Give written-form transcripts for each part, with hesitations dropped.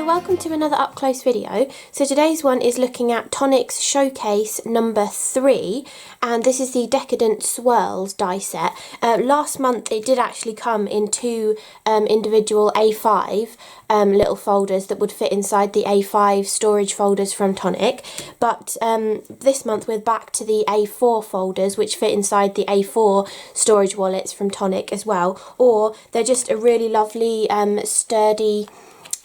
welcome to another up close video. So today's one is looking at Tonic's showcase number 3, and this is the Decadent Swirls die set. Last month it did actually come in 2 individual A5 little folders that would fit inside the A5 storage folders from Tonic, but this month we're back to the A4 folders which fit inside the A4 storage wallets from Tonic as well, or they're just a really lovely sturdy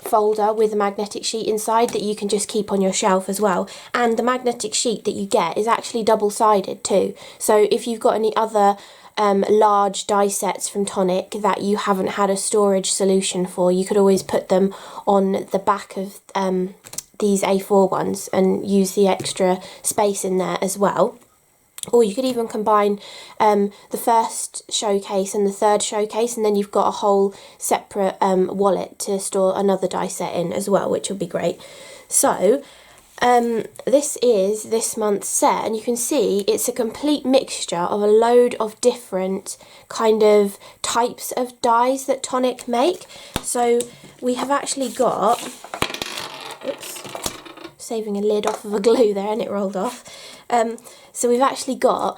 folder with a magnetic sheet inside that you can just keep on your shelf as well. And the magnetic sheet that you get is actually double-sided too, so if you've got any other large die sets from Tonic that you haven't had a storage solution for, you could always put them on the back of these A4 ones and use the extra space in there as well. Or you could even combine the first showcase and the third showcase, and then you've got a whole separate wallet to store another die set in as well, which would be great. So this is this month's set, and you can see it's a complete mixture of a load of different kind of types of dies that Tonic make. So we have actually got, oops, saving a lid off of a glue there and it rolled off. So we've actually got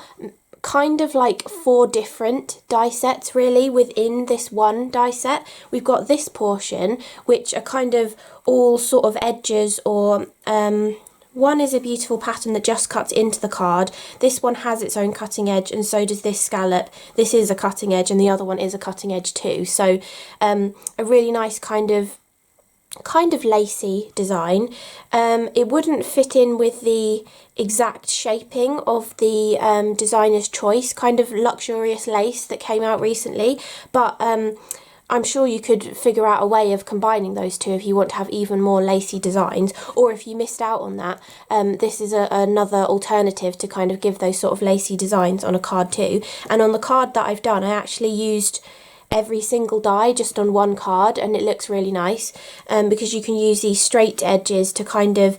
kind of like 4 different die sets really within this one die set. We've got this portion which are kind of all sort of edges, or one is a beautiful pattern that just cuts into the card. This one has its own cutting edge, and so does this scallop. This is a cutting edge and the other one is a cutting edge too. So a really nice kind of lacy design. It wouldn't fit in with the exact shaping of the designer's choice kind of luxurious lace that came out recently, but I'm sure you could figure out a way of combining those two if you want to have even more lacy designs, or if you missed out on that, this is another alternative to kind of give those sort of lacy designs on a card too. And on the card that I've done, I actually used every single die just on one card, and it looks really nice because you can use these straight edges to kind of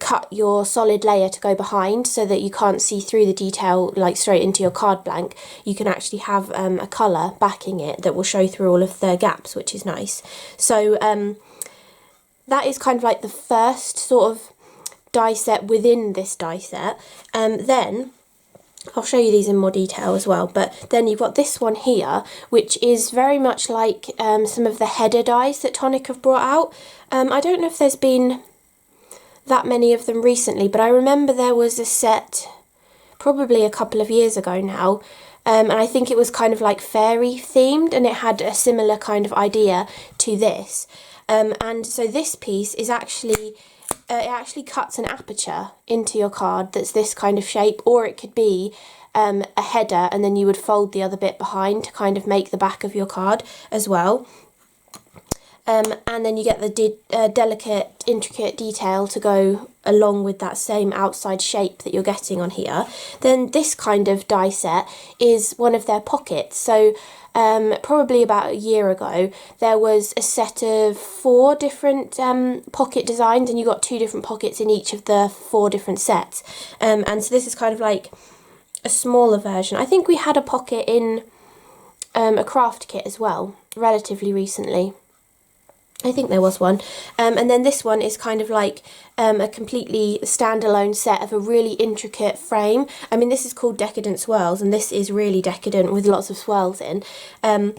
cut your solid layer to go behind so that you can't see through the detail like straight into your card blank. You can actually have a colour backing it that will show through all of the gaps, which is nice. So that is kind of like the first sort of die set within this die set. Then I'll show you these in more detail as well, but then you've got this one here, which is very much like some of the header dies that Tonic have brought out. I don't know if there's been that many of them recently, but I remember there was a set probably a couple of years ago now, and I think it was kind of like fairy themed, and it had a similar kind of idea to this. And so this piece is actually it actually cuts an aperture into your card that's this kind of shape, or it could be a header and then you would fold the other bit behind to kind of make the back of your card as well. And then you get the delicate, intricate detail to go along with that same outside shape that you're getting on here. Then this kind of die set is one of their pockets. So probably about a year ago, there was a set of 4 different pocket designs, and you got 2 different pockets in each of the 4 different sets. And so this is kind of like a smaller version. I think we had a pocket in a craft kit as well, relatively recently. I think there was one. And then this one is kind of like a completely standalone set of a really intricate frame. I mean, this is called Decadent Swirls, and this is really decadent with lots of swirls in. And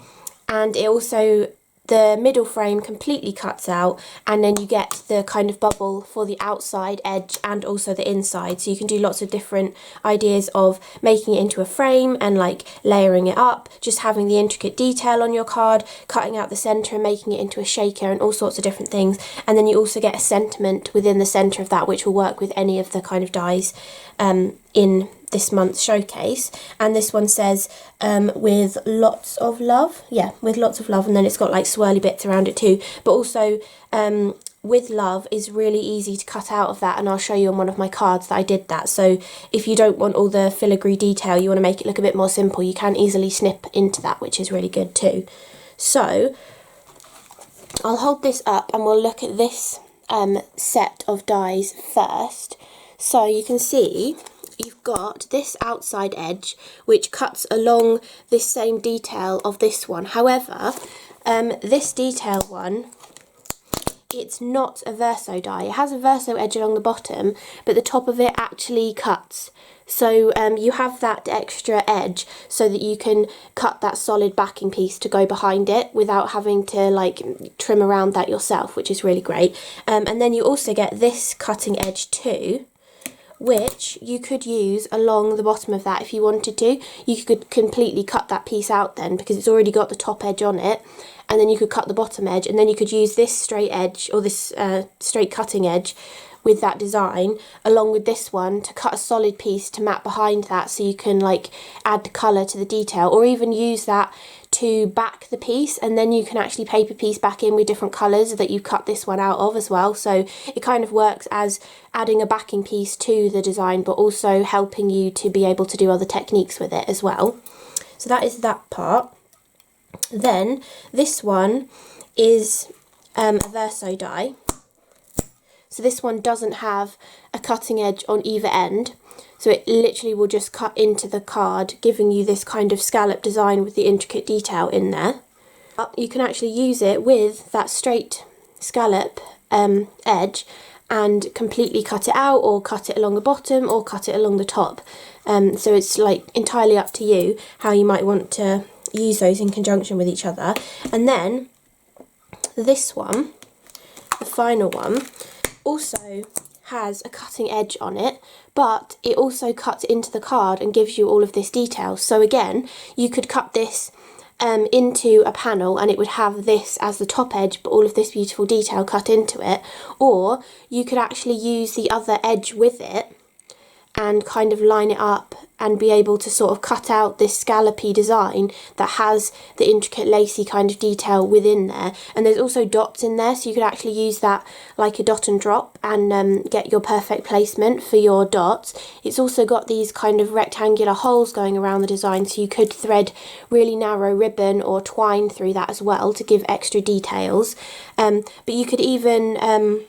it also, the middle frame completely cuts out, and then you get the kind of bubble for the outside edge and also the inside. So you can do lots of different ideas of making it into a frame and like layering it up, just having the intricate detail on your card, cutting out the centre and making it into a shaker, and all sorts of different things. And then you also get a sentiment within the centre of that, which will work with any of the kind of dies in this month's showcase. And this one says with lots of love, yeah, with lots of love, and then it's got like swirly bits around it too, but also with love is really easy to cut out of that, and I'll show you on one of my cards that I did that. So if you don't want all the filigree detail, you want to make it look a bit more simple, you can easily snip into that, which is really good too. So I'll hold this up and we'll look at this set of dies first. So you can see you've got this outside edge which cuts along this same detail of this one. However, this detail one it's not a verso die. It has a verso edge along the bottom, but the top of it actually cuts. So you have that extra edge so that you can cut that solid backing piece to go behind it without having to like trim around that yourself, which is really great. And then you also get this cutting edge too, which you could use along the bottom of that if you wanted to. You could completely cut that piece out then, because it's already got the top edge on it, and then you could cut the bottom edge, and then you could use this straight edge, or this straight cutting edge with that design along with this one to cut a solid piece to map behind that, so you can like add colour to the detail, or even use that to back the piece, and then you can actually paper piece back in with different colours that you cut this one out of as well. So it kind of works as adding a backing piece to the design, but also helping you to be able to do other techniques with it as well. So that is that part. Then this one is a verso die. So this one doesn't have a cutting edge on either end, so it literally will just cut into the card, giving you this kind of scallop design with the intricate detail in there. But you can actually use it with that straight scallop edge and completely cut it out, or cut it along the bottom, or cut it along the top. So it's like entirely up to you how you might want to use those in conjunction with each other. And then this one, the final one, also has a cutting edge on it, but it also cuts into the card and gives you all of this detail. So again, you could cut this into a panel and it would have this as the top edge, but all of this beautiful detail cut into it. Or you could actually use the other edge with it and kind of line it up and be able to sort of cut out this scallopy design that has the intricate lacy kind of detail within there. And there's also dots in there, so you could actually use that like a dot and drop and get your perfect placement for your dots. It's also got these kind of rectangular holes going around the design, so you could thread really narrow ribbon or twine through that as well to give extra details. But you could even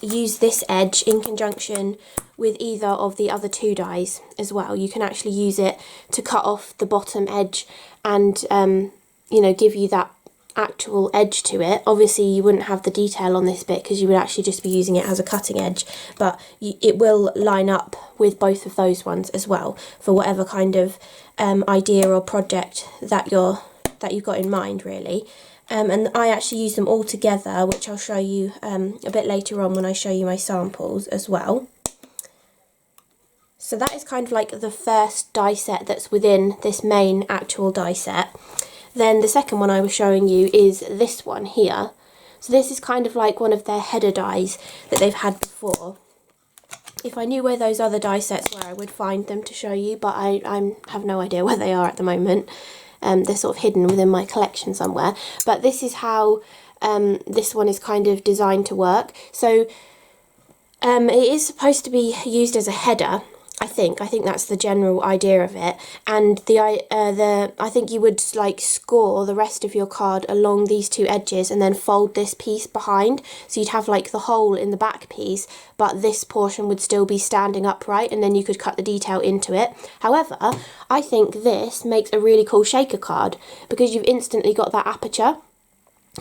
use this edge in conjunction with either of the other two dies as well. You can actually use it to cut off the bottom edge and you know, give you that actual edge to it. Obviously you wouldn't have the detail on this bit because you would actually just be using it as a cutting edge, but it will line up with both of those ones as well for whatever kind of idea or project that you've got in mind, really. And I actually use them all together, which I'll show you a bit later on when I show you my samples as well. So that is kind of like the first die set that's within this main actual die set. Then the second one I was showing you is this one here. So this is kind of like one of their header dies that they've had before. If I knew where those other die sets were, I would find them to show you, but I have no idea where they are at the moment. They're sort of hidden within my collection somewhere. But this is how this one is kind of designed to work. So it is supposed to be used as a header, I think that's the general idea of it, and I think you would like score the rest of your card along these two edges and then fold this piece behind, so you'd have like the hole in the back piece, but this portion would still be standing upright, and then you could cut the detail into it. However, I think this makes a really cool shaker card because you've instantly got that aperture.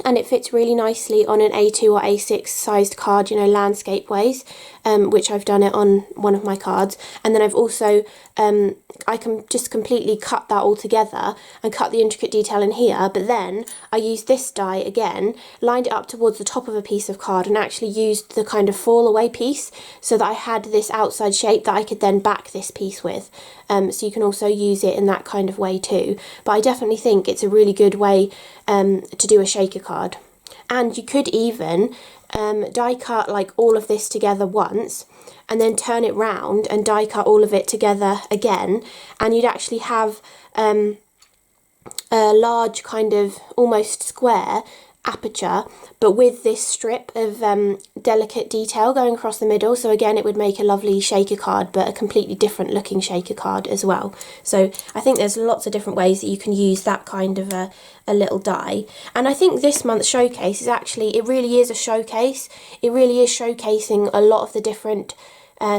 And it fits really nicely on an A2 or A6 sized card, you know, landscape ways, which I've done it on one of my cards. And then I've also, I can just completely cut that all together and cut the intricate detail in here. But then I used this die again, lined it up towards the top of a piece of card and actually used the kind of fall away piece so that I had this outside shape that I could then back this piece with. So you can also use it in that kind of way too. But I definitely think it's a really good way to do a shaker card. And you could even die cut like all of this together once and then turn it round and die cut all of it together again, and you'd actually have a large kind of almost square aperture, but with this strip of delicate detail going across the middle. So again, it would make a lovely shaker card, but a completely different looking shaker card as well. So I think there's lots of different ways that you can use that kind of a little die. And I think this month's showcase is actually, it really is a showcase. It really is showcasing a lot of the different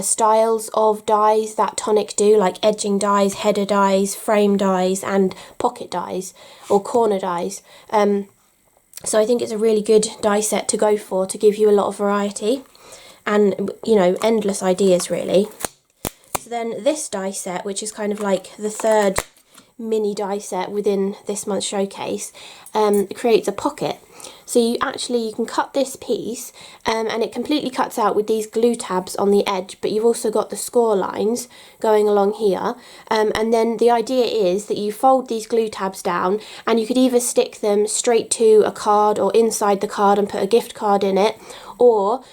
styles of dies that Tonic do, like edging dies, header dies, frame dies, and pocket dies or corner dies. So I think it's a really good die set to go for, to give you a lot of variety and, you know, endless ideas really. So then this die set, which is kind of like the third mini die set within this month's showcase, creates a pocket. So you can cut this piece and it completely cuts out with these glue tabs on the edge, but you've also got the score lines going along here, and then the idea is that you fold these glue tabs down and you could either stick them straight to a card or inside the card and put a gift card in it, or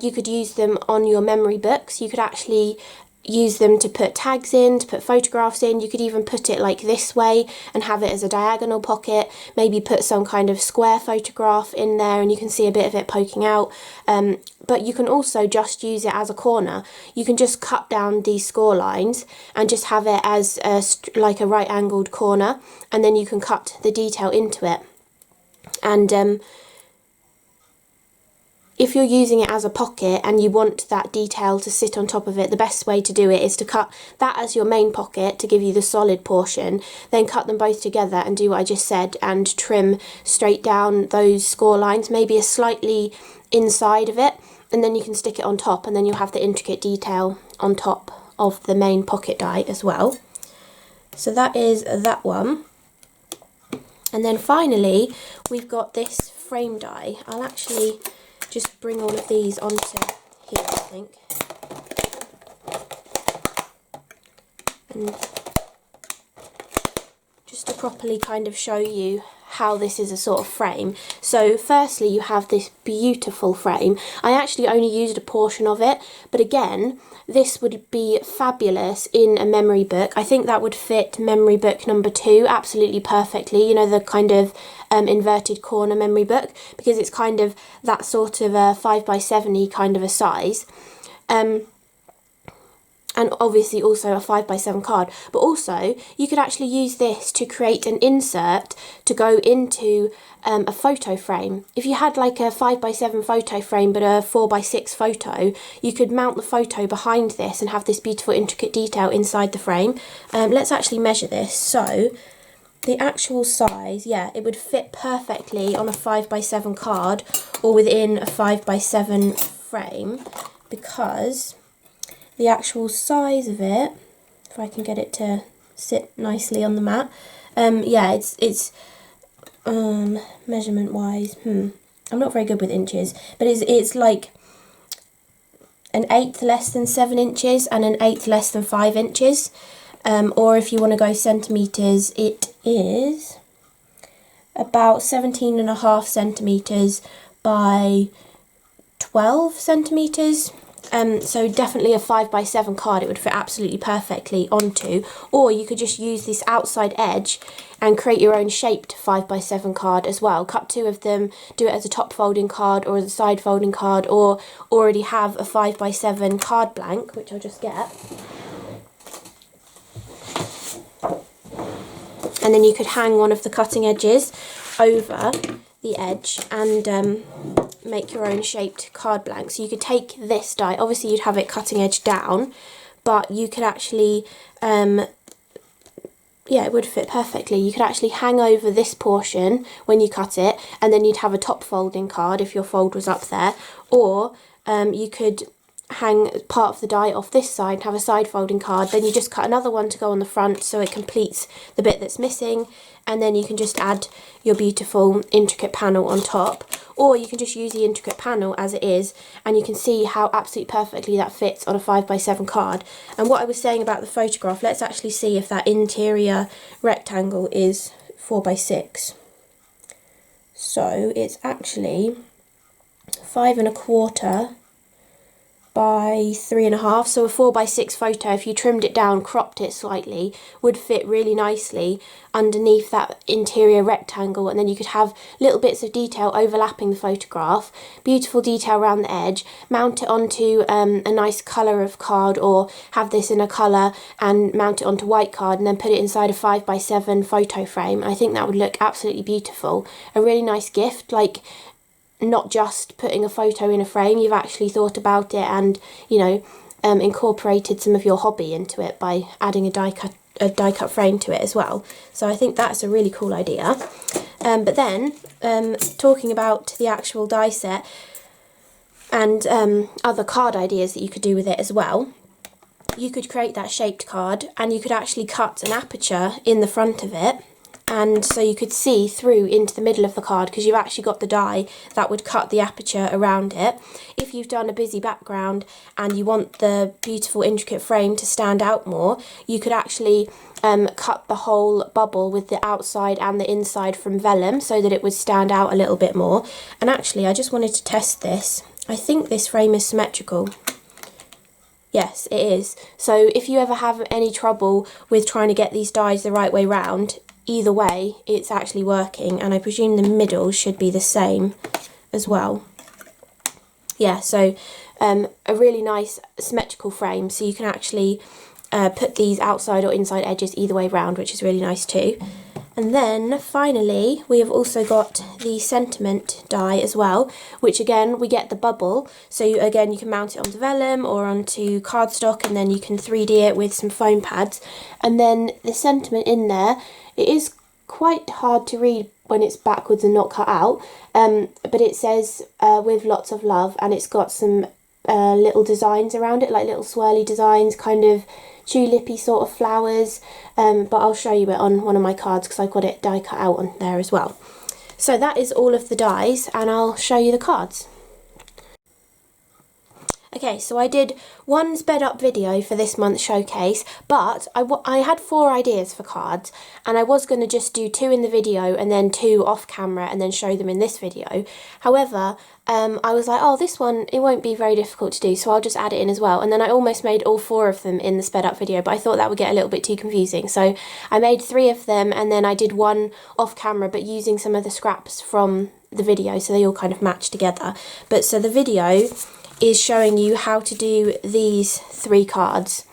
you could use them on your memory books. You could actually use them to put tags in, to put photographs in. You could even put it like this way and have it as a diagonal pocket, maybe put some kind of square photograph in there and you can see a bit of it poking out, but you can also just use it as a corner. You can just cut down these score lines and just have it as like a right angled corner, and then you can cut the detail into it. And if you're using it as a pocket and you want that detail to sit on top of it, the best way to do it is to cut that as your main pocket to give you the solid portion, then cut them both together and do what I just said and trim straight down those score lines, maybe a slightly inside of it, and then you can stick it on top, and then you'll have the intricate detail on top of the main pocket die as well. So that is that one. And then finally we've got this frame die. I'll actually just bring all of these onto here, I think. And just to properly kind of show you how this is a sort of frame. So firstly you have this beautiful frame. I actually only used a portion of it, but again, this would be fabulous in a memory book. I think that would fit memory book number 2 absolutely perfectly, you know, the kind of inverted corner memory book, because it's kind of that sort of a 5x7y kind of a size. And obviously also a 5x7 card, but also you could actually use this to create an insert to go into a photo frame. If you had like a 5x7 photo frame but a 4x6 photo, you could mount the photo behind this and have this beautiful intricate detail inside the frame. Let's actually measure this. So the actual size, yeah, it would fit perfectly on a 5x7 card or within a 5x7 frame, because the actual size of it, if I can get it to sit nicely on the mat, yeah, it's measurement wise, I'm not very good with inches, but it's like an 1/8 less than 7 inches and an 1/8 less than 5 inches. Or if you want to go centimetres, it is about 17.5 centimetres by 12 centimetres. So definitely a 5x7 card it would fit absolutely perfectly onto, or you could just use this outside edge and create your own shaped 5x7 card as well. Cut 2 of them, do it as a top folding card or as a side folding card, or already have a 5x7 card blank, which I'll just get. And then you could hang one of the cutting edges over the edge and make your own shaped card blank. So you could take this die, obviously you'd have it cutting edge down, but you could actually, yeah, it would fit perfectly. You could actually hang over this portion when you cut it, and then you'd have a top folding card if your fold was up there, or you could hang part of the die off this side and have a side folding card, then you just cut another one to go on the front so it completes the bit that's missing, and then you can just add your beautiful intricate panel on top, or you can just use the intricate panel as it is, and you can see how absolutely perfectly that fits on a 5x7 card. And what I was saying about the photograph, let's actually see if that interior rectangle is 4x6. So it's actually 5.25 by 3.5, so a 4x6 photo, if you trimmed it down, cropped it slightly, would fit really nicely underneath that interior rectangle, and then you could have little bits of detail overlapping the photograph, beautiful detail around the edge, mount it onto a nice colour of card, or have this in a colour and mount it onto white card, and then put it inside a 5x7 photo frame. I think that would look absolutely beautiful. A really nice gift, like not just putting a photo in a frame, you've actually thought about it and, you know, incorporated some of your hobby into it by adding a die cut frame to it as well. So I think that's a really cool idea. But then, talking about the actual die set and other card ideas that you could do with it as well, you could create that shaped card and you could actually cut an aperture in the front of it, and so you could see through into the middle of the card because you've actually got the die that would cut the aperture around it. If you've done a busy background and you want the beautiful intricate frame to stand out more, you could actually cut the whole bubble with the outside and the inside from vellum so that it would stand out a little bit more. And actually, I just wanted to test this. I think this frame is symmetrical. Yes, it is. So if you ever have any trouble with trying to get these dies the right way round, either way, it's actually working, and I presume the middle should be the same as well. Yeah, so a really nice symmetrical frame, so you can actually put these outside or inside edges either way round, which is really nice too. And then finally we have also got the sentiment die as well, which again we get the bubble, so again you can mount it onto vellum or onto cardstock, and then you can 3D it with some foam pads. And then the sentiment in there, it is quite hard to read when it's backwards and not cut out, but it says with lots of love, and it's got some little designs around it, like little swirly designs, kind of tulipy sort of flowers, but I'll show you it on one of my cards because I've got it die cut out on there as well. So that is all of the dies, and I'll show you the cards. Okay, so I did one sped up video for this month's showcase, but I had 4 ideas for cards, and I was going to just do 2 in the video and then 2 off camera and then show them in this video. However, I was like, oh, this one, it won't be very difficult to do, so I'll just add it in as well. And then I almost made all 4 of them in the sped up video, but I thought that would get a little bit too confusing. So I made 3 of them, and then I did 1 off camera, but using some of the scraps from the video, so they all kind of match together. But so the video is showing you how to do these 3 cards.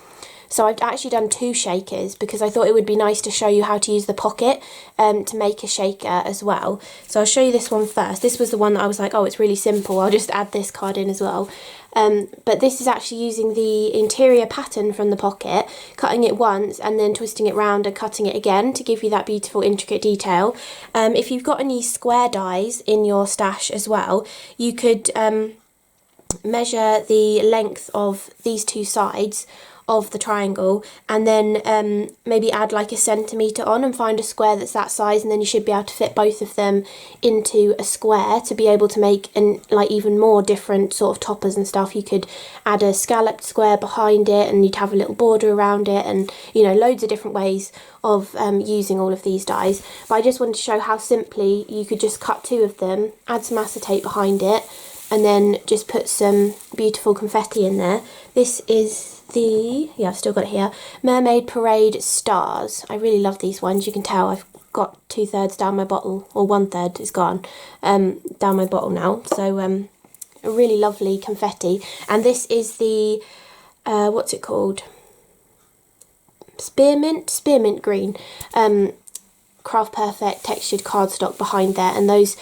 So I've actually done 2 shakers because I thought it would be nice to show you how to use the pocket to make a shaker as well. So I'll show you this one first. This was the one that I was like, oh, it's really simple, I'll just add this card in as well. But this is actually using the interior pattern from the pocket, cutting it once and then twisting it round and cutting it again to give you that beautiful intricate detail. If you've got any square dies in your stash as well, you could measure the length of these 2 sides of the triangle, and then maybe add like a centimetre on and find a square that's that size, and then you should be able to fit both of them into a square to be able to make like even more different sort of toppers and stuff. You could add a scalloped square behind it, and you'd have a little border around it, and you know, loads of different ways of using all of these dies. But I just wanted to show how simply you could just cut 2 of them, add some acetate behind it, and then just put some beautiful confetti in there. This is the, yeah, I've still got it here, Mermaid Parade Stars. I really love these ones. You can tell I've got 2/3 down my bottle, or 1/3 is gone down my bottle now. So a really lovely confetti. And this is the, what's it called? Spearmint green. Craft Perfect textured cardstock behind there, and those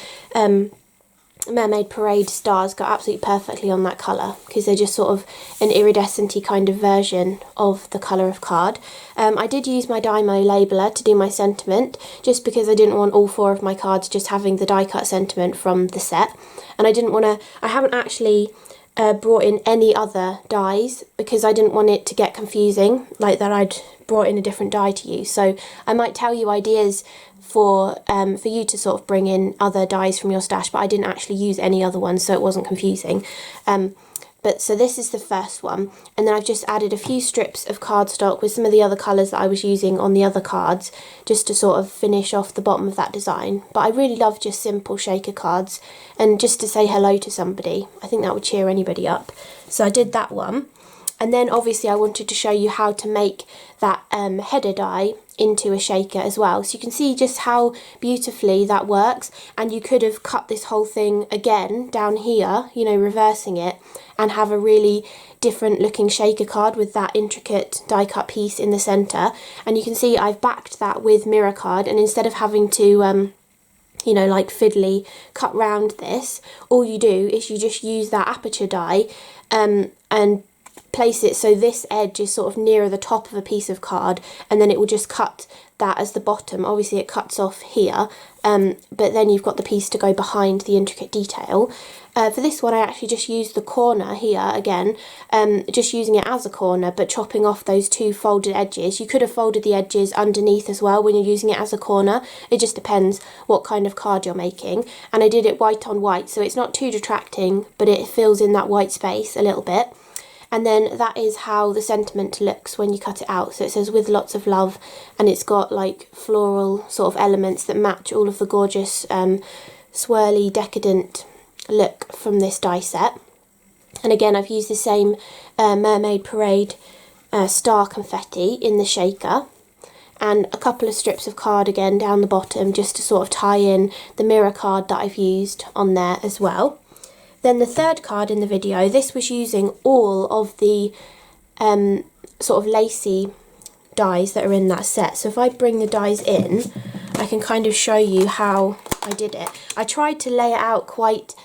Mermaid Parade stars go absolutely perfectly on that colour because they're just sort of an iridescent-y kind of version of the colour of card. I did use my Dymo labeler to do my sentiment just because I didn't want all 4 of my cards just having the die cut sentiment from the set, and I didn't want to, I haven't actually brought in any other dies because I didn't want it to get confusing, like that I'd brought in a different die to use. So I might tell you ideas for you to sort of bring in other dies from your stash, but I didn't actually use any other ones, so it wasn't confusing. But so this is the first one, and then I've just added a few strips of cardstock with some of the other colours that I was using on the other cards, just to sort of finish off the bottom of that design. But I really love just simple shaker cards, and just to say hello to somebody, I think that would cheer anybody up. So I did that one. And then obviously I wanted to show you how to make that header die into a shaker as well. So you can see just how beautifully that works, and you could have cut this whole thing again down here, you know, reversing it, and have a really different looking shaker card with that intricate die cut piece in the centre. And you can see I've backed that with mirror card, and instead of having to you know, like fiddly cut round this, all you do is you just use that aperture die and place it so this edge is sort of nearer the top of a piece of card, and then it will just cut that as the bottom. Obviously it cuts off here, but then you've got the piece to go behind the intricate detail. For this one I actually just used the corner here again, just using it as a corner but chopping off those two folded edges. You could have folded the edges underneath as well when you're using it as a corner. It just depends what kind of card you're making. And I did it white on white, so it's not too detracting, but it fills in that white space a little bit. And then that is how the sentiment looks when you cut it out. So it says "with lots of love," and it's got like floral sort of elements that match all of the gorgeous swirly decadent look from this die set. And again, I've used the same Mermaid Parade star confetti in the shaker, and a couple of strips of card again down the bottom just to sort of tie in the mirror card that I've used on there as well. Then the third card in the video, this was using all of the sort of lacy dies that are in that set. So if I bring the dies in, I can kind of show you how I did it. I tried to lay it out quite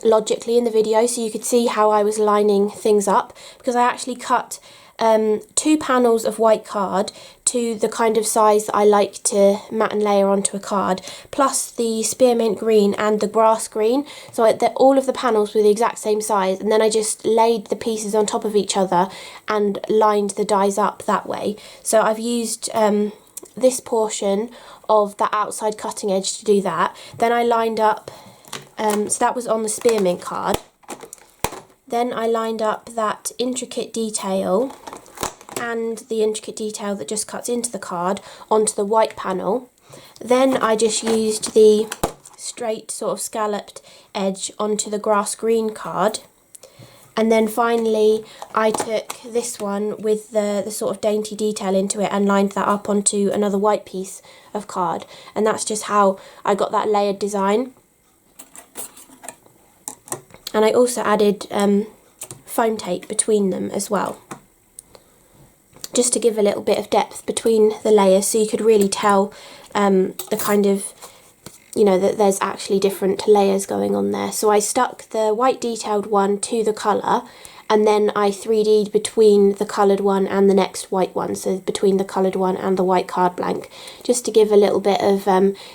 logically in the video so you could see how I was lining things up, because I actually cut 2 panels of white card to the kind of size that I like to mat and layer onto a card, plus the spearmint green and the grass green, so all of the panels were the exact same size, and then I just laid the pieces on top of each other and lined the dies up that way. So I've used this portion of that outside cutting edge to do that. Then I lined up, so that was on the spearmint card. Then I lined up that intricate detail and the intricate detail that just cuts into the card onto the white panel. Then I just used the straight sort of scalloped edge onto the grass green card. And then finally I took this one with the sort of dainty detail into it and lined that up onto another white piece of card. And that's just how I got that layered design. And I also added foam tape between them as well, just to give a little bit of depth between the layers so you could really tell the kind of, you know, that there's actually different layers going on there. So I stuck the white detailed one to the colour, and then I 3D'd between the coloured one and the next white one, so between the coloured one and the white card blank, just to give a little bit of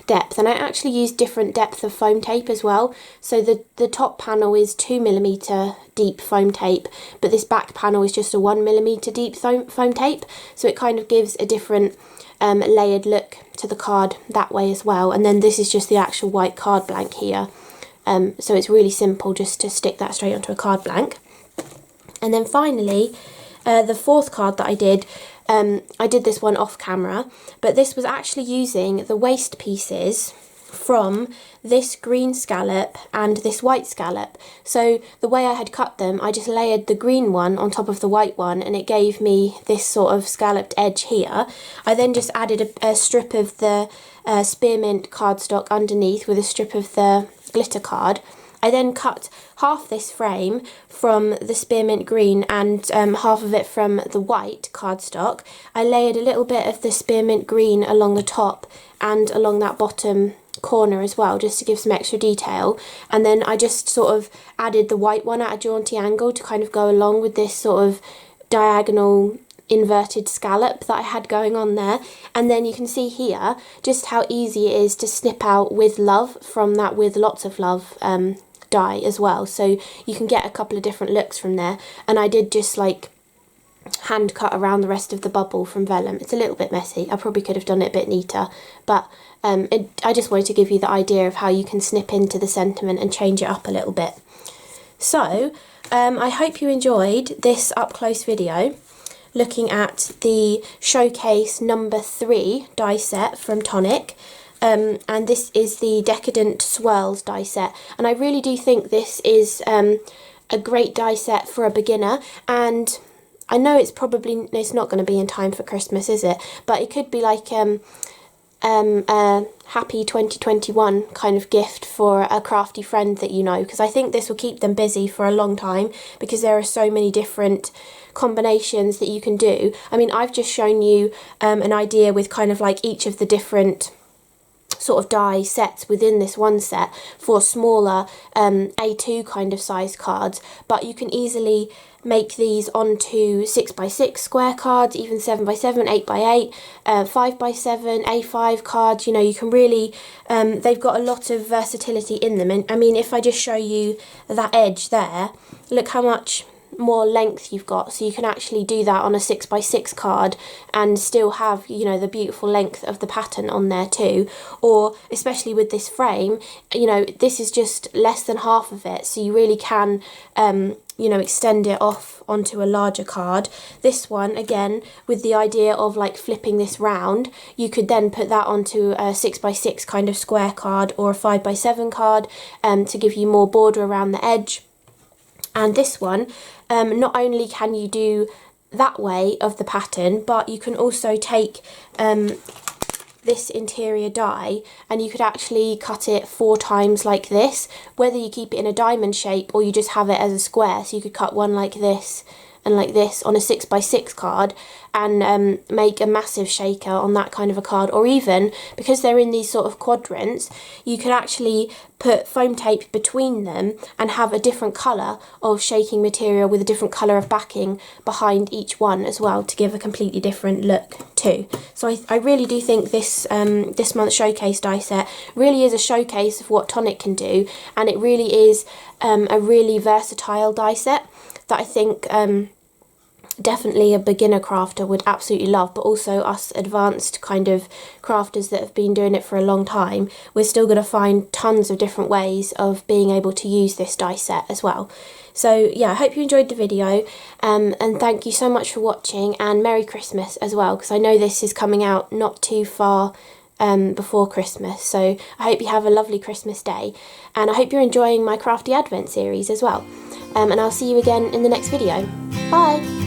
depth. And I actually used different depth of foam tape as well. So the top panel is 2mm deep foam tape, but this back panel is just a 1mm deep foam tape, so it kind of gives a different layered look to the card that way as well. And then this is just the actual white card blank here, so it's really simple just to stick that straight onto a card blank. And then finally, the fourth card that I did this one off camera, but this was actually using the waste pieces from this green scallop and this white scallop. So the way I had cut them, I just layered the green one on top of the white one, and it gave me this sort of scalloped edge here. I then just added a strip of the spearmint cardstock underneath with a strip of the glitter card. I then cut half this frame from the spearmint green and half of it from the white cardstock. I layered a little bit of the spearmint green along the top and along that bottom corner as well, just to give some extra detail. And then I just sort of added the white one at a jaunty angle to kind of go along with this sort of diagonal inverted scallop that I had going on there. And then you can see here just how easy it is to snip out "with love" from that "with lots of love" die as well, so you can get a couple of different looks from there. And I did just like hand cut around the rest of the bubble from vellum. It's a little bit messy, I probably could have done it a bit neater, but I just wanted to give you the idea of how you can snip into the sentiment and change it up a little bit. So I hope you enjoyed this up close video looking at the Showcase number 3 die set from Tonic. And this is the Decadent Swirls die set, and I really do think this is a great die set for a beginner. And I know it's not going to be in time for Christmas, is it? But it could be like a happy 2021 kind of gift for a crafty friend that you know, because I think this will keep them busy for a long time, because there are so many different combinations that you can do. I mean, I've just shown you an idea with kind of like each of the different sort of die sets within this one set for smaller A2 kind of size cards, but you can easily make these onto 6x6 square cards, even 7x7, 8x8, 5x7, A5 cards. You know, you can really, they've got a lot of versatility in them. And I mean, if I just show you that edge there, look how much more length you've got, so you can actually do that on a 6x6 card and still have, you know, the beautiful length of the pattern on there too. Or especially with this frame, you know, this is just less than half of it, so you really can you know, extend it off onto a larger card. This one, again, with the idea of like flipping this round, you could then put that onto a 6x6 kind of square card or a 5x7 card to give you more border around the edge. And this one, not only can you do that way of the pattern, but you can also take this interior die and you could actually cut it 4 times like this, whether you keep it in a diamond shape or you just have it as a square. So you could cut one like this and like this on a 6x6 card and make a massive shaker on that kind of a card. Or even, because they're in these sort of quadrants, you could actually put foam tape between them and have a different colour of shaking material with a different colour of backing behind each one as well, to give a completely different look too. So I really do think this this month's showcase die set really is a showcase of what Tonic can do, and it really is a really versatile die set that I think definitely a beginner crafter would absolutely love, but also us advanced kind of crafters that have been doing it for a long time, we're still going to find tons of different ways of being able to use this die set as well. So yeah, I hope you enjoyed the video, and thank you so much for watching, and Merry Christmas as well, because I know this is coming out not too far before Christmas. So I hope you have a lovely Christmas day, and I hope you're enjoying my CRaFTi Advent series as well. And I'll see you again in the next video. Bye!